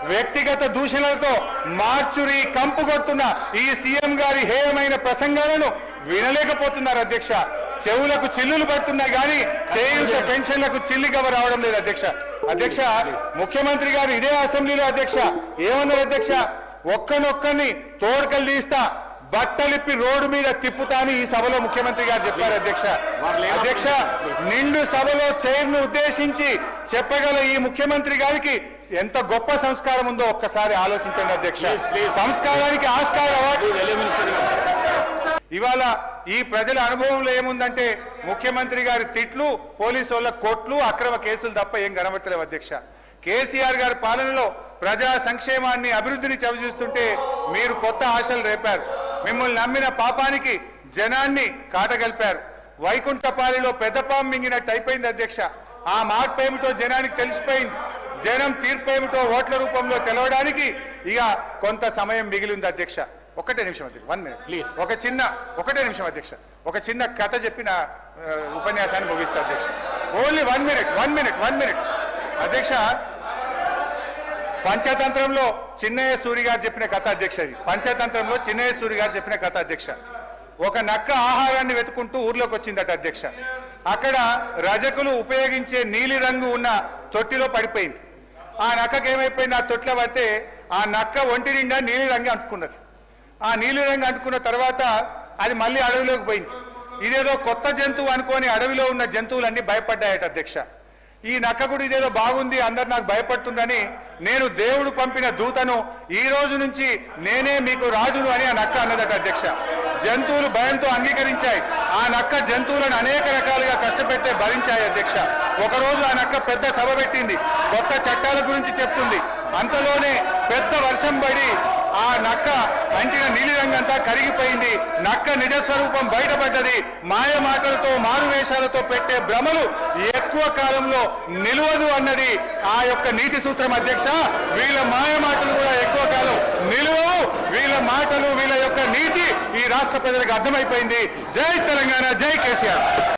వ్యక్తిగత దూషణలతో మార్చురి కంపు కొడుతున్న ఈ సీఎం గారి హేయమైన ప్రసంగాలను వినలేకపోతున్నారు అధ్యక్ష. చెవులకు చిల్లులు పడుతున్నాయి కానీ చేయూత పెన్షన్లకు చిల్లిగవ రావడం లేదు అధ్యక్ష. అధ్యక్ష, ముఖ్యమంత్రి గారు ఇదే అసెంబ్లీలో అధ్యక్ష ఏమన్నారు అధ్యక్ష? ఒక్కనొక్కని తోడుకలు తీస్తా, బట్టలిప్పి రోడ్డు మీద తిప్పుతాని ఈ సభలో ముఖ్యమంత్రి గారు చెప్పారు అధ్యక్ష. అధ్యక్ష, నిండు సభలో చైర్ను ఉద్దేశించి చెప్పగల ఈ ముఖ్యమంత్రి గారికి ఎంత గొప్ప సంస్కారం ఉందో ఒక్కసారి ఆలోచించండి అధ్యక్ష. సంస్కారానికి ఆస్కార్ అవార్డు ఇవాళ ఈ ప్రజల అనుభవంలో ఏముందంటే ముఖ్యమంత్రి గారి తిట్లు, పోలీసు వాళ్ళ కోట్లు, అక్రమ కేసులు తప్ప ఏం కనబడతలేవు అధ్యక్ష. కేసీఆర్ గారి పాలనలో ప్రజా సంక్షేమాన్ని, అభివృద్ధిని చవిచూస్తుంటే మీరు కొత్త ఆశలు రేపారు. మిమ్మల్ని నమ్మిన పాపానికి జనాన్ని కాటగలిపారు. వైకుంఠపాలిలో పెద్దపాం మింగినట్టు అయిపోయింది అధ్యక్ష. ఆ మార్పు ఏమిటో జనానికి తెలిసిపోయింది. జనం తీర్పు ఏమిటో ఓట్ల రూపంలో తెలవడానికి ఇక కొంత సమయం మిగిలింది అధ్యక్ష. ఒకటే నిమిషం అధ్యక్ష, 1 minute ప్లీజ్. ఒకటే నిమిషం అధ్యక్ష. ఒక చిన్న కథ చెప్పిన ఉపన్యాసాన్ని ముగిస్తా అధ్యక్ష. ఓన్లీ 1 minute అధ్యక్ష. పంచతంత్రంలో చిన్నయ్య సూరి గారు చెప్పిన కథ అధ్యక్ష. ఇది పంచతంత్రంలో చిన్నయ్య సూరి గారు చెప్పిన కథ అధ్యక్ష. ఒక నక్క ఆహారాన్ని వెతుకుంటూ ఊర్లోకి వచ్చిందట అధ్యక్ష. అక్కడ రజకులు ఉపయోగించే నీలి రంగు ఉన్న తొట్టిలో పడిపోయింది. ఆ నక్కకి ఏమైపోయింది? ఆ తొట్టిలో పడితే ఆ నక్క ఒంటి నిండా నీలి రంగు అంటుకున్నది. ఆ నీలి రంగు అంటుకున్న తర్వాత అది మళ్ళీ అడవిలోకి పోయింది. ఇదేదో కొత్త జంతువు అనుకోని అడవిలో ఉన్న జంతువులన్నీ భయపడ్డాయట అధ్యక్ష. ఈ నక్క కూడా ఇదేదో బాగుంది, అందరు నాకు భయపడుతుందని నేను దేవుడు పంపిన దూతను, ఈ రోజు నుంచి నేనే మీకు రాజును అని ఆ నక్క అన్నదట అధ్యక్ష. జంతువులు భయంతో అంగీకరించాయి. ఆ నక్క జంతువులను అనేక రకాలుగా కష్టపెట్టే భరించాయి అధ్యక్ష. ఒకరోజు ఆ నక్క పెద్ద సభ పెట్టింది, కొత్త చట్టాల గురించి చెప్తుంది. అంతలోనే పెద్ద వర్షం పడి ఆ నక్క అంటిన నీలిరంగంతా కరిగిపోయింది. నక్క నిజస్వరూపం బయటపడ్డది. మాయ మాటలతో, మారువేషాలతో పెట్టే భ్రమలు ఎక్కువ కాలంలో నిలవదు అన్నది ఆ యొక్క నీతి సూత్రం అధ్యక్ష. వీళ్ళ మాయ మాటలు కూడా ఎక్కువ కాలం నిలవవు. వీళ్ళ మాటలు, వీళ్ళ యొక్క నీతి ఈ రాష్ట్ర ప్రజలకు అర్థమైపోయింది. జై తెలంగాణ, జై కేసీఆర్.